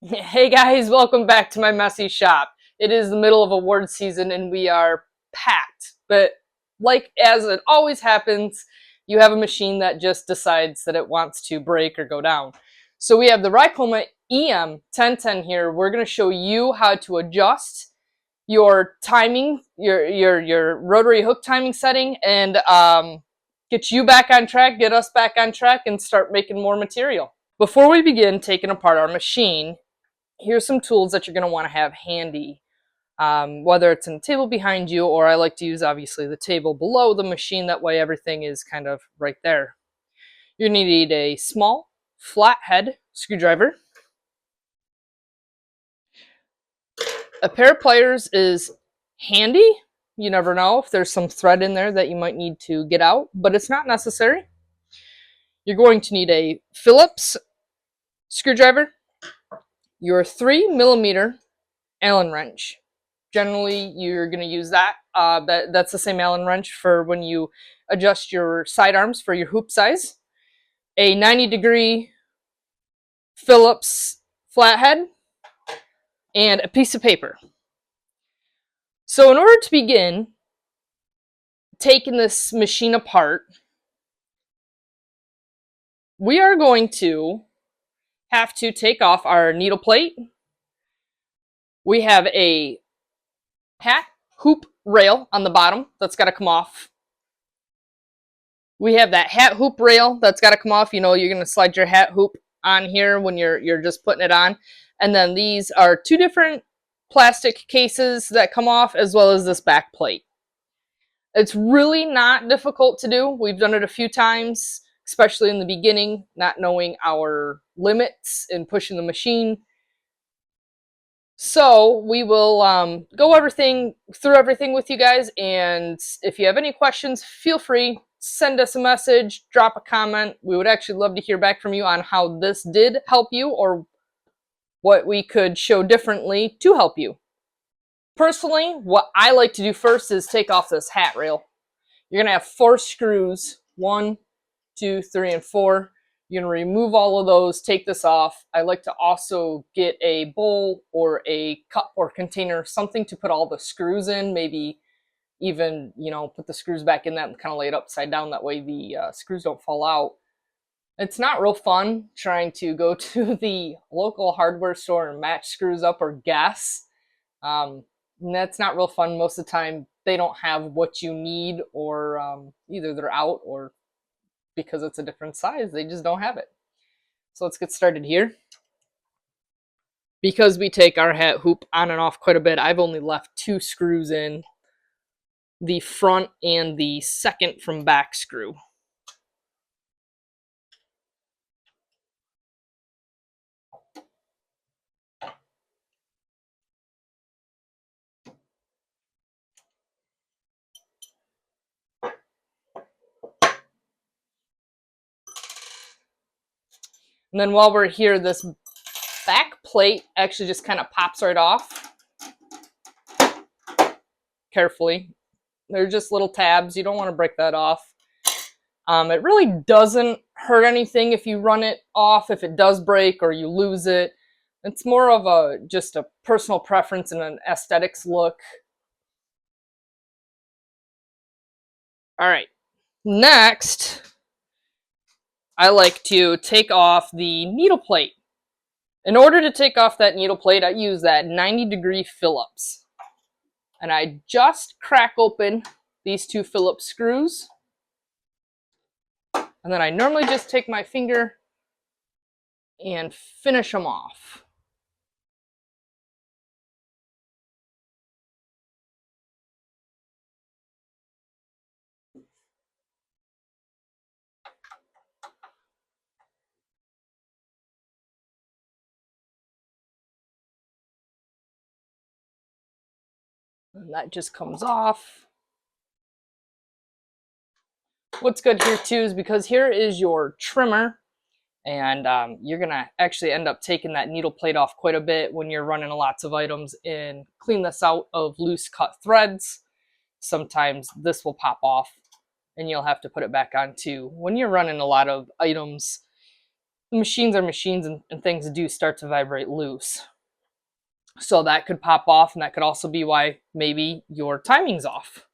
Hey guys, welcome back to my messy shop. It is the middle of award season and we are packed. But like as it always happens, you have a machine that just decides that it wants to break or go down. So we have the Ricoma EM1010 here. We're going to show you how to adjust your timing, your rotary hook timing setting, and get you back on track, get us back on track, and start making more material. Before we begin taking apart our machine, here's some tools that you're going to want to have handy, whether it's in the table behind you, or I like to use obviously the table below the machine. That way everything is kind of right there. You're going to need a small flathead screwdriver. A pair of pliers is handy. You never know if there's some thread in there that you might need to get out, but it's not necessary. You're going to need a Phillips screwdriver, your 3mm Allen wrench. Generally, you're going to use that. That's the same Allen wrench for when you adjust your sidearms for your hoop size. A 90-degree Phillips flathead, and a piece of paper. So in order to begin taking this machine apart, we are going to have to take off our needle plate. We have a hat hoop rail on the bottom that's got to come off. We have that hat hoop rail that's got to come off. You know, you're going to slide your hat hoop on here when you're just putting it on. And then these are two different plastic cases that come off, as well as this back plate. It's really not difficult to do. We've done it a few times, especially in the beginning, not knowing our limits and pushing the machine. So we will go through everything with you guys, and if you have any questions, feel free, send us a message, drop a comment. We would actually love to hear back from you on how this did help you, or what we could show differently to help you. Personally, what I like to do first is take off this hat rail. You're going to have 4 screws, 1, 2, 3, and 4. You're going to remove all of those, take this off. I like to also get a bowl or a cup or container, something to put all the screws in, maybe even, put the screws back in that and kind of lay it upside down. That way the screws don't fall out. It's not real fun trying to go to the local hardware store and match screws up or guess. That's not real fun. Most of the time they don't have what you need, or either they're out, or because it's a different size, they just don't have it. So let's get started here. Because we take our hat hoop on and off quite a bit, I've only left 2 screws in, the front and the second from back screw. And then while we're here, this back plate actually just kind of pops right off. Carefully. They're just little tabs. You don't want to break that off. It really doesn't hurt anything if you run it off, if it does break or you lose it. It's more of just a personal preference and an aesthetics look. All right. Next, I like to take off the needle plate. In order to take off that needle plate, I use that 90-degree Phillips. And I just crack open these 2 Phillips screws. And then I normally just take my finger and finish them off. And that just comes off. What's good here too is because here is your trimmer, and you're gonna actually end up taking that needle plate off quite a bit when you're running lots of items and clean this out of loose cut threads. Sometimes this will pop off and you'll have to put it back on too. When you're running a lot of items, machines are machines, and things do start to vibrate loose. So that could pop off, and that could also be why maybe your timing's off.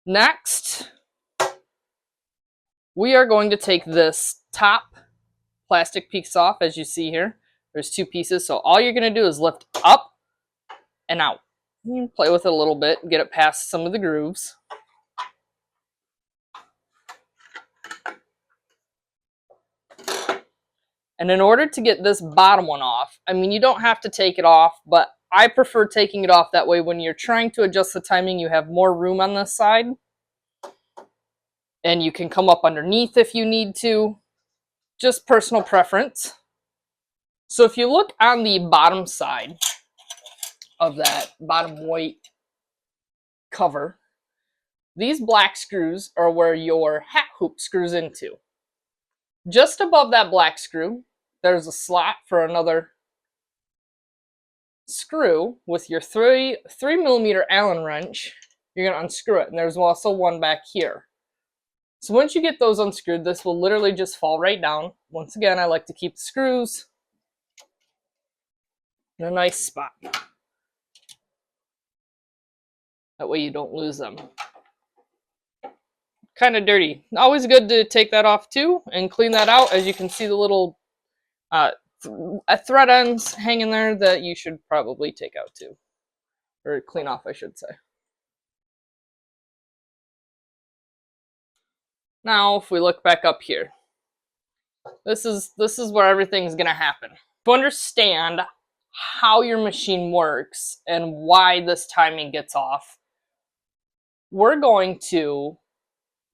Next, we are going to take this top plastic piece off. As you see here, there's two pieces. So all you're going to do is lift up and out. You can play with it a little bit, get it past some of the grooves. And in order to get this bottom one off, I mean, you don't have to take it off, but I prefer taking it off. That way, when you're trying to adjust the timing, you have more room on this side. And you can come up underneath if you need to. Just personal preference. So if you look on the bottom side of that bottom white cover, these black screws are where your hat hoop screws into. Just above that black screw, there's a slot for another screw with your 3mm Allen wrench. You're going to unscrew it, and there's also one back here. So once you get those unscrewed, this will literally just fall right down. Once again, I like to keep the screws in a nice spot. That way you don't lose them. Kind of dirty. Always good to take that off too and clean that out. As you can see, the little thread ends hanging there that you should probably take out too. Or clean off, I should say. Now, if we look back up here, this is where everything's going to happen. To understand how your machine works and why this timing gets off, we're going to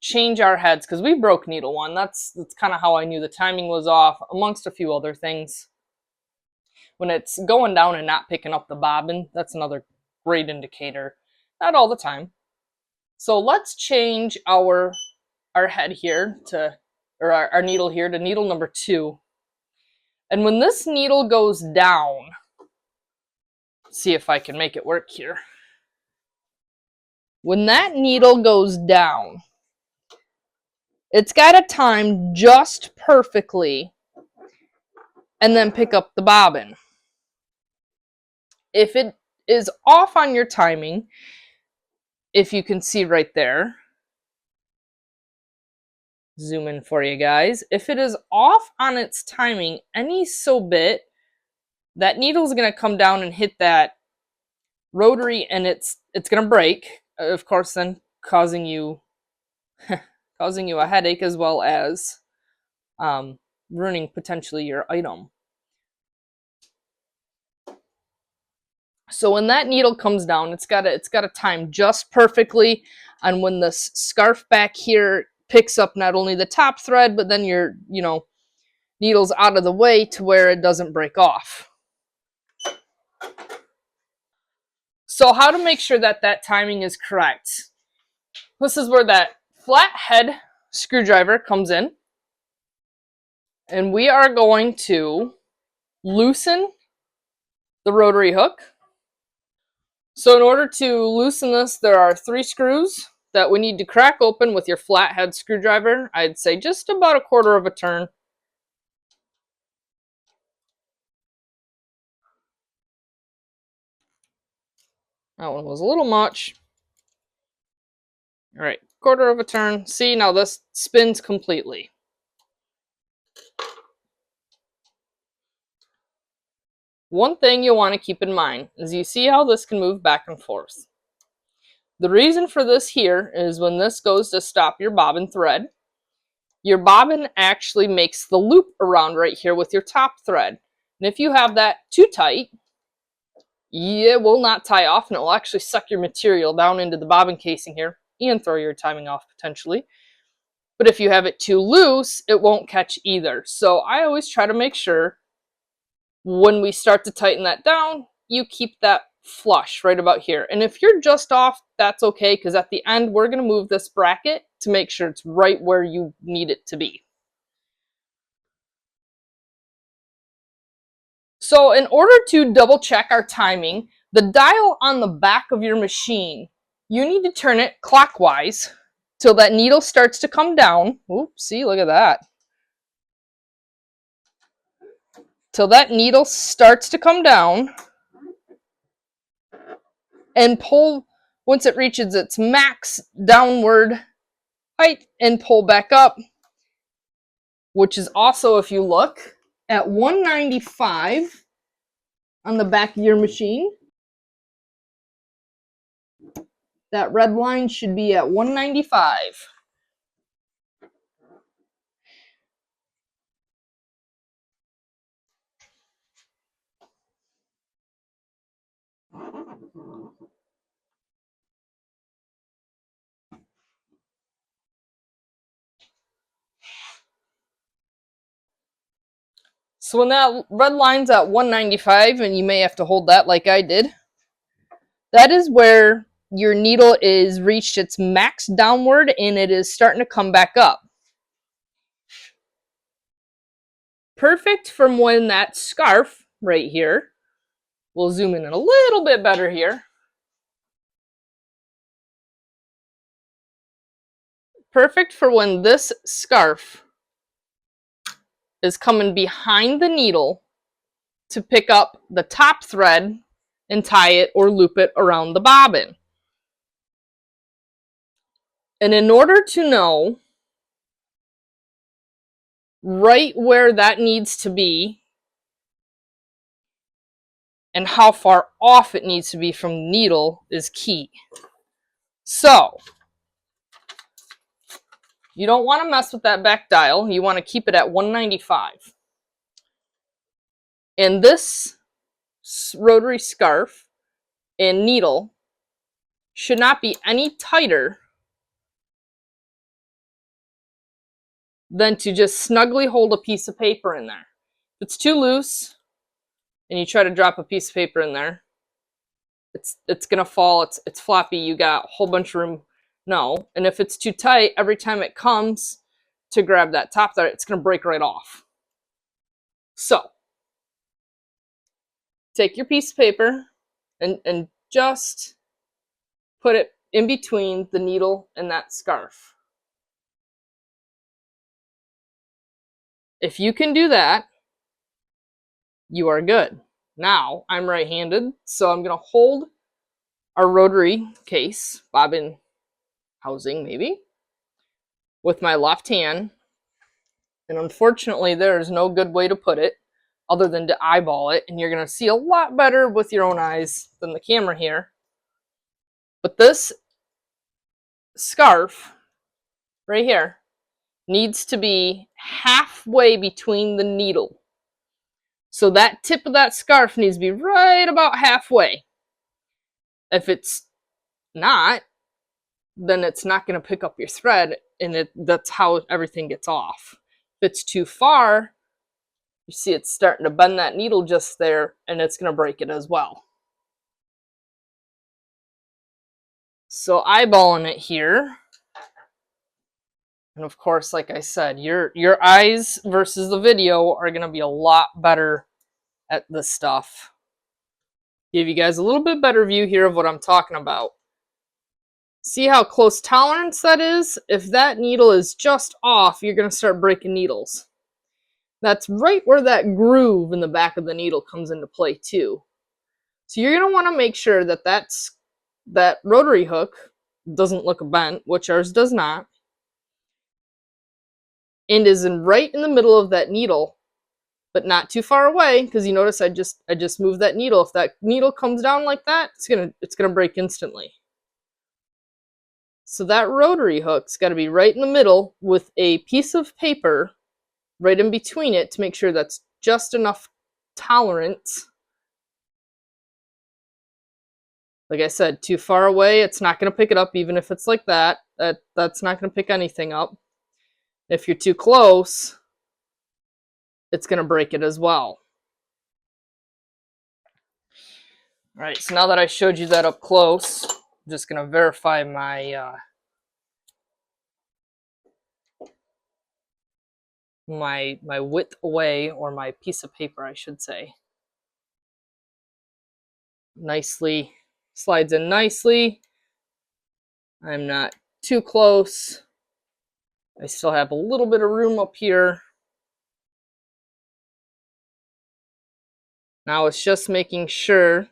change our heads because we broke needle one. That's kind of how I knew the timing was off, amongst a few other things. When it's going down and not picking up the bobbin, that's another great indicator. Not all the time. So let's change our head here to, or our needle here to needle number 2. And when this needle goes down, see if I can make it work here. When that needle goes down, it's got to time just perfectly and then pick up the bobbin. If it is off on your timing, if you can see right there, zoom in for you guys. If it is off on its timing any so bit, that needle is going to come down and hit that rotary, and it's going to break, of course, then causing you a headache, as well as ruining potentially your item. So when that needle comes down, it's got to time just perfectly. And when this scarf back here picks up not only the top thread, but then your needle's out of the way to where it doesn't break off. So how to make sure that that timing is correct? This is where that flat head screwdriver comes in. And we are going to loosen the rotary hook. So in order to loosen this, there are 3 screws that we need to crack open with your flathead screwdriver. I'd say just about 1/4 of a turn. That one was a little much. All right, 1/4 of a turn. See, now this spins completely. One thing you'll want to keep in mind is you see how this can move back and forth. The reason for this here is when this goes to stop your bobbin thread, your bobbin actually makes the loop around right here with your top thread. And if you have that too tight, it will not tie off, and it will actually suck your material down into the bobbin casing here and throw your timing off potentially. But if you have it too loose, it won't catch either. So I always try to make sure when we start to tighten that down, you keep that flush right about here. And if you're just off, that's okay, because at the end, we're going to move this bracket to make sure it's right where you need it to be. So in order to double check our timing, the dial on the back of your machine, you need to turn it clockwise till that needle starts to come down. Oops, see, look at that. till that needle starts to come down, and pull once it reaches its max downward height, and pull back up, which is also, if you look at 195 on the back of your machine, that red line should be at 195. So when that red line's at 195, and you may have to hold that like I did, that is where your needle is reached its max downward and it is starting to come back up. Perfect from when that scarf right here, we'll zoom in a little bit better here. Perfect for when this scarf is coming behind the needle to pick up the top thread and tie it or loop it around the bobbin. And in order to know right where that needs to be and how far off it needs to be from the needle is key. So you don't want to mess with that back dial. You want to keep it at 195. And this rotary scarf and needle should not be any tighter than to just snugly hold a piece of paper in there. If it's too loose and you try to drop a piece of paper in there, it's gonna fall. It's floppy. You got a whole bunch of room. No. And if it's too tight, every time it comes to grab that top thread, it's gonna break right off. So take your piece of paper and just put it in between the needle and that scarf. If you can do that, you are good. Now, I'm right-handed, so I'm going to hold our rotary case, bobbin housing maybe, with my left hand. And unfortunately, there's no good way to put it other than to eyeball it, and you're going to see a lot better with your own eyes than the camera here. But this scarf right here needs to be halfway between the needle. So that tip of that scarf needs to be right about halfway. If it's not, then it's not going to pick up your thread, and that's how everything gets off. If it's too far, you see it's starting to bend that needle just there, and it's going to break it as well. So eyeballing it here, and of course, like I said, your eyes versus the video are going to be a lot better at this stuff. Give you guys a little bit better view here of what I'm talking about. See how close tolerance that is? If that needle is just off, you're going to start breaking needles. That's right where that groove in the back of the needle comes into play too. So you're going to want to make sure that that rotary hook doesn't look bent, which ours does not, and is right in the middle of that needle, but not too far away, because you notice I just moved that needle. If that needle comes down like that, it's gonna break instantly. So that rotary hook's got to be right in the middle with a piece of paper right in between it to make sure that's just enough tolerance. Like I said, too far away, it's not going to pick it up, even if it's like that. That's not going to pick anything up. If you're too close, it's going to break it as well. All right, so now that I showed you that up close, I'm just going to verify my my width away, or my piece of paper, I should say. Nicely slides in nicely. I'm not too close. I still have a little bit of room up here. Now it's just making sure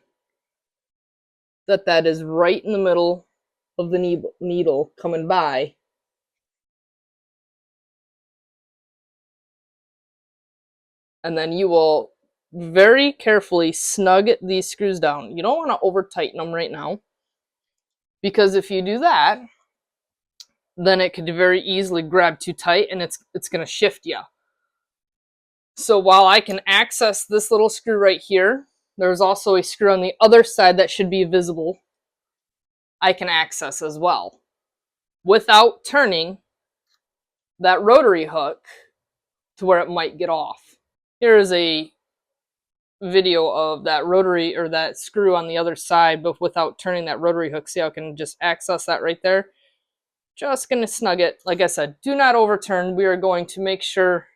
that that is right in the middle of the needle coming by. And then you will very carefully snug these screws down. You don't want to over tighten them right now, because if you do that, then it could very easily grab too tight and it's going to shift you. So while I can access this little screw right here, there's also a screw on the other side that should be visible. I can access as well without turning that rotary hook to where it might get off. Here is a video of that rotary or that screw on the other side, but without turning that rotary hook. See how I can just access that right there? Just going to snug it. Like I said, do not overturn. We are going to make sure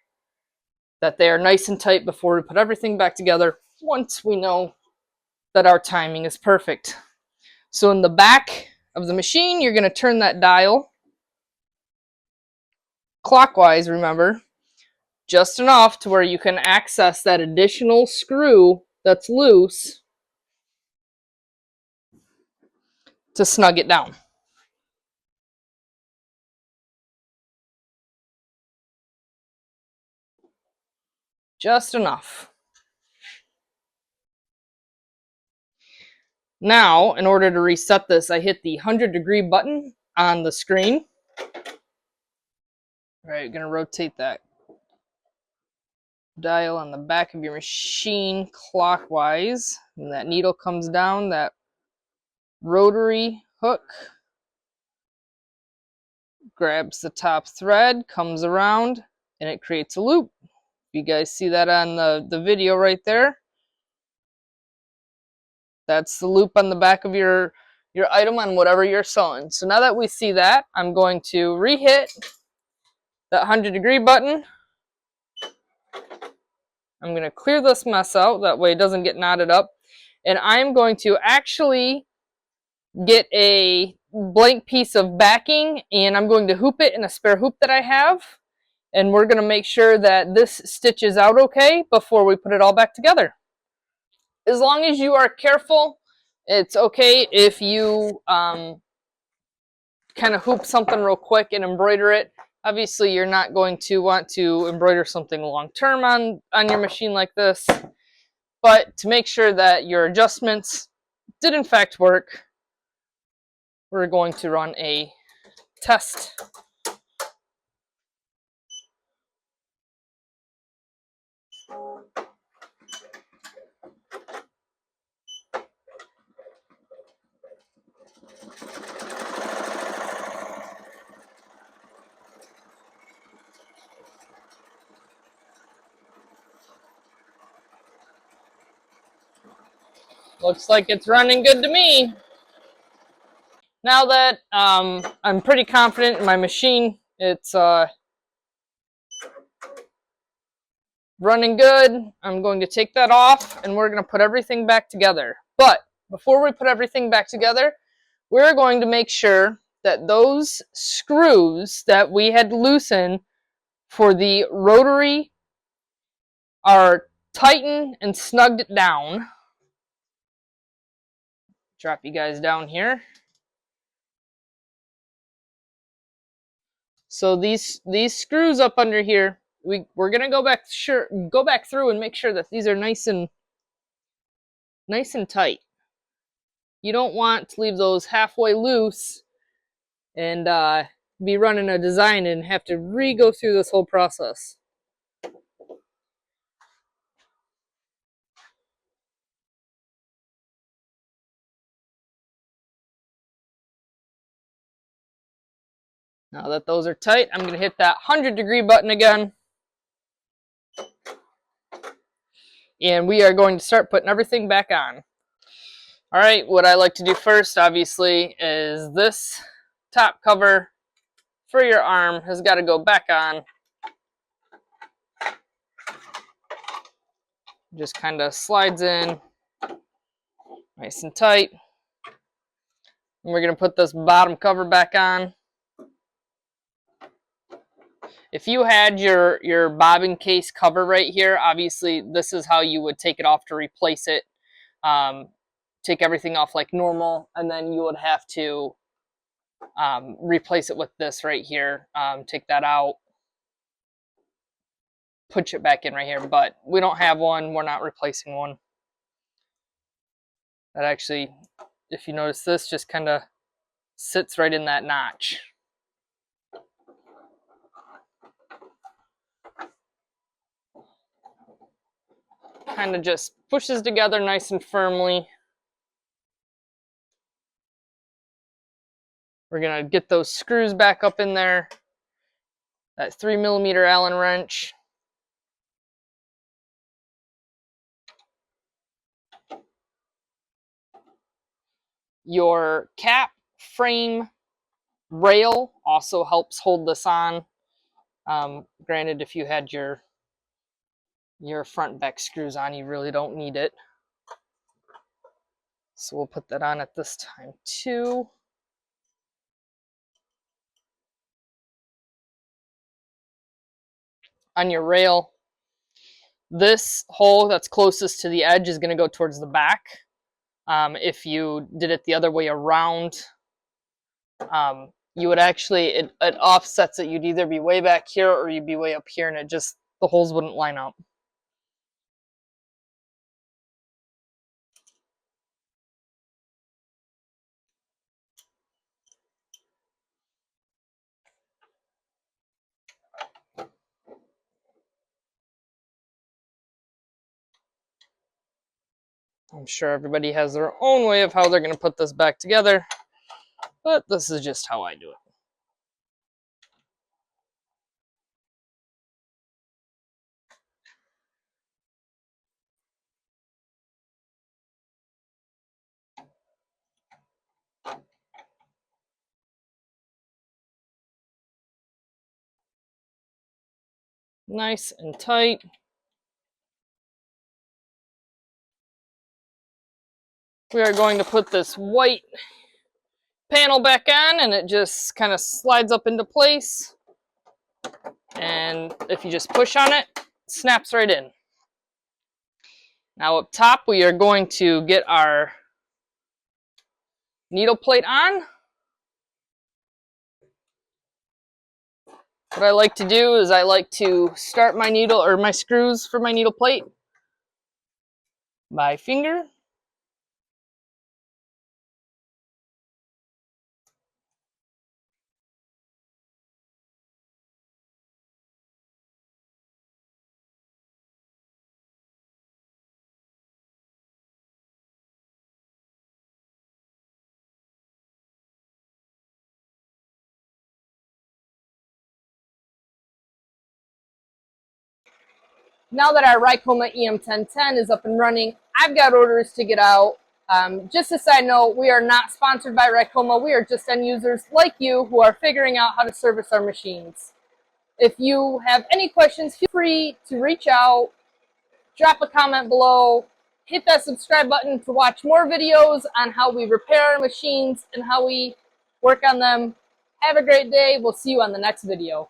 that they are nice and tight before we put everything back together, once we know that our timing is perfect. So in the back of the machine, you're going to turn that dial clockwise, remember, just enough to where you can access that additional screw that's loose to snug it down. Just enough. Now, in order to reset this, I hit the 100-degree button on the screen. All right, going to rotate that dial on the back of your machine clockwise. And that needle comes down, that rotary hook grabs the top thread, comes around, and it creates a loop. You guys see that on the video right there? That's the loop on the back of your item on whatever you're sewing. So now that we see that, I'm going to re-hit that 100-degree button. I'm going to clear this mess out, that way it doesn't get knotted up. And I'm going to actually get a blank piece of backing, and I'm going to hoop it in a spare hoop that I have. And we're going to make sure that this stitches out okay before we put it all back together. As long as you are careful, it's okay if you kind of hoop something real quick and embroider it. Obviously, you're not going to want to embroider something long-term on your machine like this. But to make sure that your adjustments did in fact work, we're going to run a test. Looks like it's running good to me. Now that I'm pretty confident in my machine, it's running good, I'm going to take that off and we're going to put everything back together. But before we put everything back together, we're going to make sure that those screws that we had loosened for the rotary are tightened and snugged down. Drop you guys down here. So these screws up under here, we're gonna go back through and make sure that these are nice and tight. You don't want to leave those halfway loose and be running a design and have to re-go through this whole process. Now that those are tight, I'm going to hit that 100-degree button again. And we are going to start putting everything back on. All right, what I like to do first, obviously, is this top cover for your arm has got to go back on. Just kind of slides in nice and tight. And we're going to put this bottom cover back on. If you had your bobbin case cover right here, obviously this is how you would take it off to replace it. Take everything off like normal, and then you would have to replace it with this right here. Take that out, put it back in right here, but we don't have one. We're not replacing one. That actually, if you notice, this just kind of sits right in that notch. Kind of just pushes together nice and firmly. We're gonna get those screws back up in there. That 3mm Allen wrench. Your cap frame rail also helps hold this on. Granted, if you had your front and back screws on, you really don't need it. So we'll put that on at this time too. On your rail, this hole that's closest to the edge is going to go towards the back. If you did it the other way around, you would actually, it offsets it. You'd either be way back here or you'd be way up here, and it just, the holes wouldn't line up. I'm sure everybody has their own way of how they're going to put this back together, but this is just how I do it. Nice and tight. We are going to put this white panel back on, and it just kind of slides up into place. And if you just push on it, it snaps right in. Now up top, we are going to get our needle plate on. What I like to do is I like to start my needle, or my screws for my needle plate, by finger. Now that our Ricoma EM1010 is up and running, I've got orders to get out. Just a side note, we are not sponsored by Ricoma. We are just end users like you who are figuring out how to service our machines. If you have any questions, feel free to reach out, drop a comment below, hit that subscribe button to watch more videos on how we repair our machines and how we work on them. Have a great day. We'll see you on the next video.